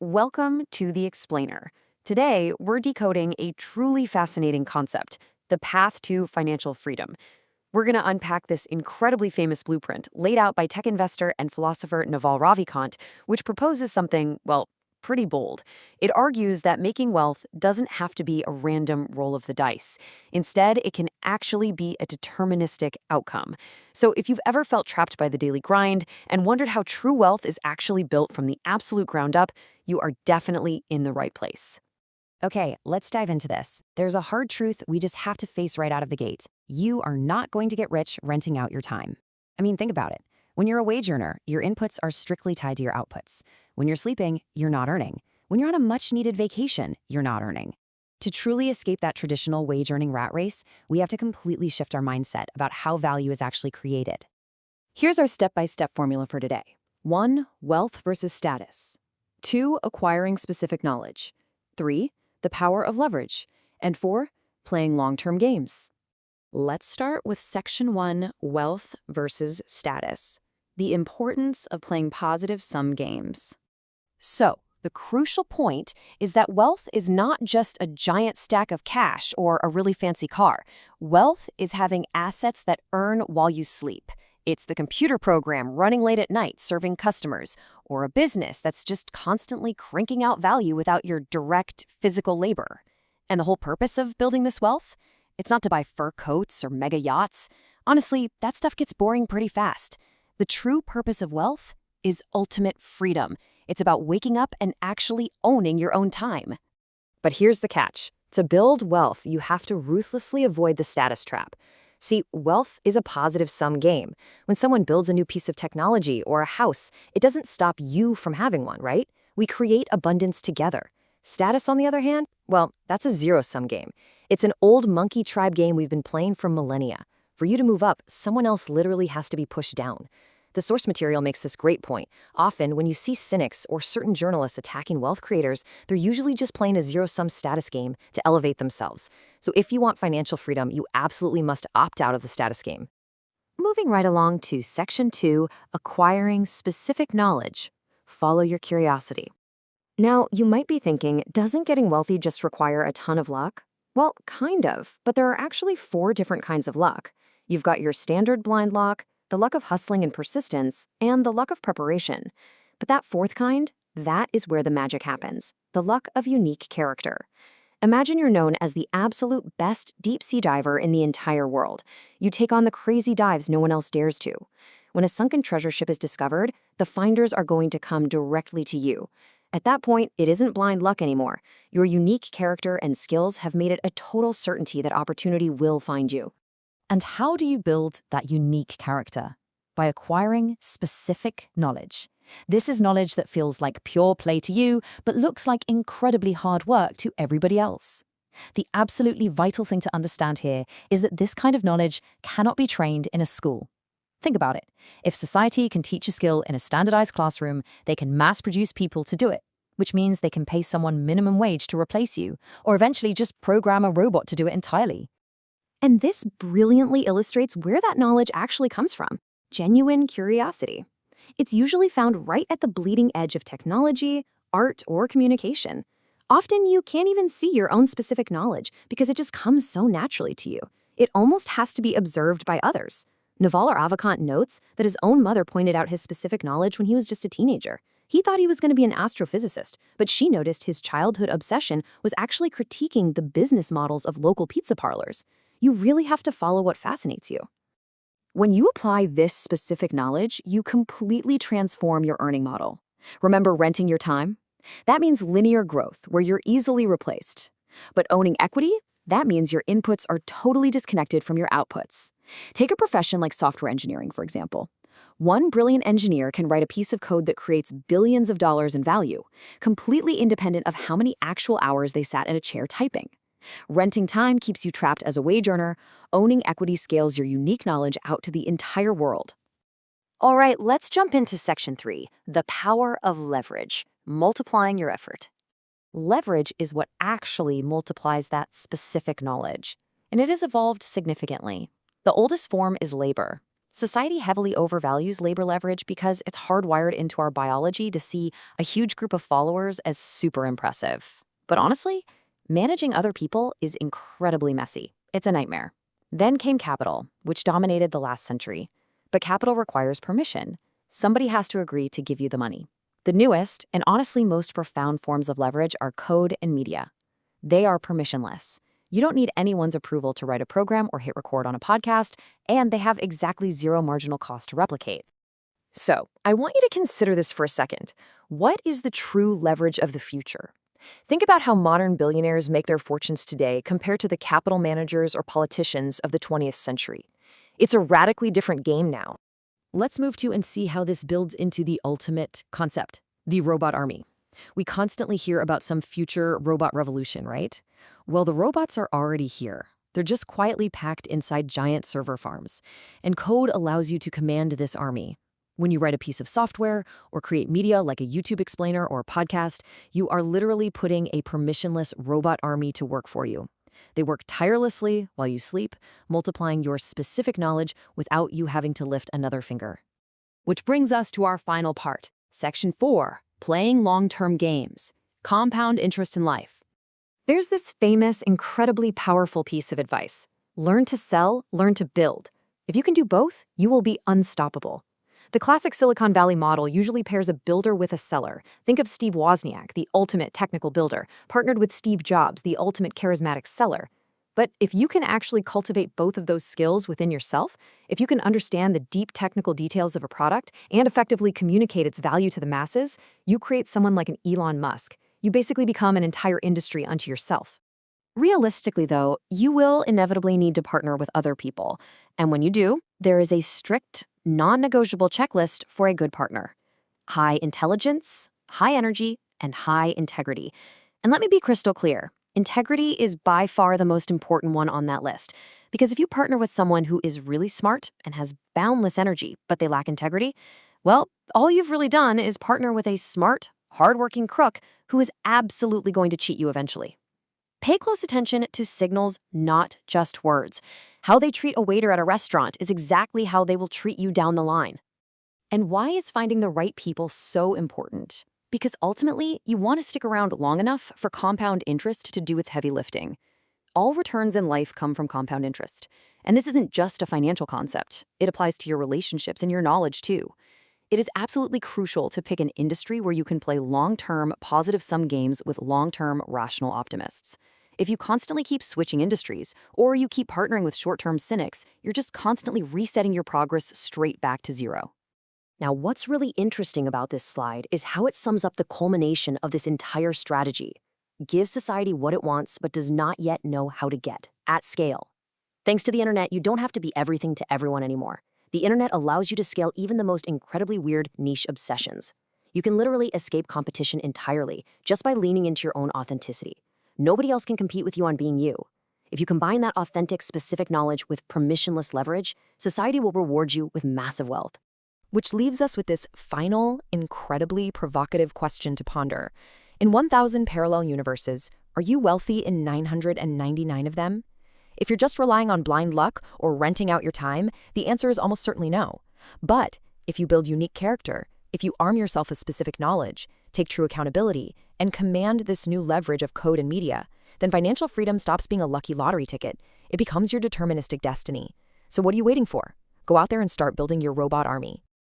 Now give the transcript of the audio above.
Welcome to The Explainer. Today, we're decoding a truly fascinating concept, the path to financial freedom. We're going to unpack this incredibly famous blueprint laid out by tech investor and philosopher Naval Ravikant, which proposes something, well, pretty bold. It argues that making wealth doesn't have to be a random roll of the dice. Instead, it can actually be a deterministic outcome. So if you've ever felt trapped by the daily grind and wondered how true wealth is actually built from the absolute ground up, you are definitely in the right place. Okay, let's dive into this. There's a hard truth we just have to face right out of the gate. You are not going to get rich renting out your time. I mean, think about it. When you're a wage earner, your inputs are strictly tied to your outputs. When you're sleeping, you're not earning. When you're on a much-needed vacation, you're not earning. To truly escape that traditional wage-earning rat race, we have to completely shift our mindset about how value is actually created. Here's our step-by-step formula for today. 1. Wealth versus status. 2. Acquiring specific knowledge. 3. The power of leverage. And 4. Playing long-term games. Let's start with Section 1, Wealth versus Status. The importance of playing positive-sum games. So, the crucial point is that wealth is not just a giant stack of cash or a really fancy car. Wealth is having assets that earn while you sleep. It's the computer program running late at night serving customers, or a business that's just constantly cranking out value without your direct physical labor. And the whole purpose of building this wealth? It's not to buy fur coats or mega yachts. Honestly, that stuff gets boring pretty fast. The true purpose of wealth is ultimate freedom. It's about waking up and actually owning your own time. But here's the catch. To build wealth, you have to ruthlessly avoid the status trap. See, wealth is a positive-sum game. When someone builds a new piece of technology or a house, it doesn't stop you from having one, right? We create abundance together. Status, on the other hand, well, that's a zero-sum game. It's an old monkey tribe game we've been playing for millennia. For you to move up, someone else literally has to be pushed down. The source material makes this great point. Often, when you see cynics or certain journalists attacking wealth creators, they're usually just playing a zero-sum status game to elevate themselves. So if you want financial freedom, you absolutely must opt out of the status game. Moving right along to Section 2, Acquiring Specific Knowledge. Follow your curiosity. Now, you might be thinking, doesn't getting wealthy just require a ton of luck? Well, kind of, but there are actually 4 different kinds of luck. You've got your standard blind luck, the luck of hustling and persistence, and the luck of preparation. But that 4th kind, that is where the magic happens, the luck of unique character. Imagine you're known as the absolute best deep-sea diver in the entire world. You take on the crazy dives no one else dares to. When a sunken treasure ship is discovered, the finders are going to come directly to you. At that point, it isn't blind luck anymore. Your unique character and skills have made it a total certainty that opportunity will find you. And how do you build that unique character? By acquiring specific knowledge. This is knowledge that feels like pure play to you, but looks like incredibly hard work to everybody else. The absolutely vital thing to understand here is that this kind of knowledge cannot be trained in a school. Think about it. If society can teach a skill in a standardized classroom, they can mass-produce people to do it, which means they can pay someone minimum wage to replace you, or eventually just program a robot to do it entirely. And this brilliantly illustrates where that knowledge actually comes from. Genuine curiosity. It's usually found right at the bleeding edge of technology, art, or communication. Often you can't even see your own specific knowledge because it just comes so naturally to you. It almost has to be observed by others. Naval Ravikant notes that his own mother pointed out his specific knowledge when he was just a teenager. He thought he was going to be an astrophysicist, but she noticed his childhood obsession was actually critiquing the business models of local pizza parlors. You really have to follow what fascinates you. When you apply this specific knowledge, you completely transform your earning model. Remember renting your time? That means linear growth, where you're easily replaced. But owning equity? That means your inputs are totally disconnected from your outputs. Take a profession like software engineering, for example. One brilliant engineer can write a piece of code that creates billions of dollars in value, completely independent of how many actual hours they sat in a chair typing. Renting time keeps you trapped as a wage earner. Owning equity scales your unique knowledge out to the entire world. All right, let's jump into Section 3, the power of leverage, multiplying your effort. Leverage is what actually multiplies that specific knowledge, and it has evolved significantly. The oldest form is labor. Society heavily overvalues labor leverage because it's hardwired into our biology to see a huge group of followers as super impressive. But honestly, managing other people is incredibly messy. It's a nightmare. Then came capital, which dominated the last century. But capital requires permission. Somebody has to agree to give you the money. The newest, and honestly most profound forms of leverage are code and media. They are permissionless. You don't need anyone's approval to write a program or hit record on a podcast, and they have exactly zero marginal cost to replicate. So, I want you to consider this for a second. What is the true leverage of the future? Think about how modern billionaires make their fortunes today compared to the capital managers or politicians of the 20th century. It's a radically different game now. Let's move to and see how this builds into the ultimate concept, the robot army. We constantly hear about some future robot revolution, right? Well, the robots are already here. They're just quietly packed inside giant server farms. And code allows you to command this army. When you write a piece of software or create media like a YouTube explainer or a podcast, you are literally putting a permissionless robot army to work for you. They work tirelessly while you sleep, multiplying your specific knowledge without you having to lift another finger. Which brings us to our final part, Section 4, Playing Long-Term Games, Compound Interest in Life. There's this famous, incredibly powerful piece of advice. Learn to sell, learn to build. If you can do both, you will be unstoppable. The classic Silicon Valley model usually pairs a builder with a seller. Think of Steve Wozniak, the ultimate technical builder, partnered with Steve Jobs, the ultimate charismatic seller. But if you can actually cultivate both of those skills within yourself, if you can understand the deep technical details of a product and effectively communicate its value to the masses, you create someone like an Elon Musk. You basically become an entire industry unto yourself. Realistically, though, you will inevitably need to partner with other people. And when you do, there is a strict, non-negotiable checklist for a good partner. High intelligence, high energy, and high integrity. And let me be crystal clear. Integrity is by far the most important one on that list. Because if you partner with someone who is really smart and has boundless energy, but they lack integrity, well, all you've really done is partner with a smart, hardworking crook who is absolutely going to cheat you eventually. Pay close attention to signals, not just words. How they treat a waiter at a restaurant is exactly how they will treat you down the line. And why is finding the right people so important? Because ultimately, you want to stick around long enough for compound interest to do its heavy lifting. All returns in life come from compound interest. And this isn't just a financial concept. It applies to your relationships and your knowledge, too. It is absolutely crucial to pick an industry where you can play long-term, positive-sum games with long-term, rational optimists. If you constantly keep switching industries, or you keep partnering with short-term cynics, you're just constantly resetting your progress straight back to zero. Now, what's really interesting about this slide is how it sums up the culmination of this entire strategy. Give society what it wants, but does not yet know how to get, at scale. Thanks to the internet, you don't have to be everything to everyone anymore. The internet allows you to scale even the most incredibly weird niche obsessions. You can literally escape competition entirely just by leaning into your own authenticity. Nobody else can compete with you on being you. If you combine that authentic, specific knowledge with permissionless leverage, society will reward you with massive wealth. Which leaves us with this final, incredibly provocative question to ponder. In 1,000 parallel universes, are you wealthy in 999 of them? If you're just relying on blind luck or renting out your time, the answer is almost certainly no. But if you build unique character, if you arm yourself with specific knowledge, take true accountability, and command this new leverage of code and media, then financial freedom stops being a lucky lottery ticket. It becomes your deterministic destiny. So what are you waiting for? Go out there and start building your robot army.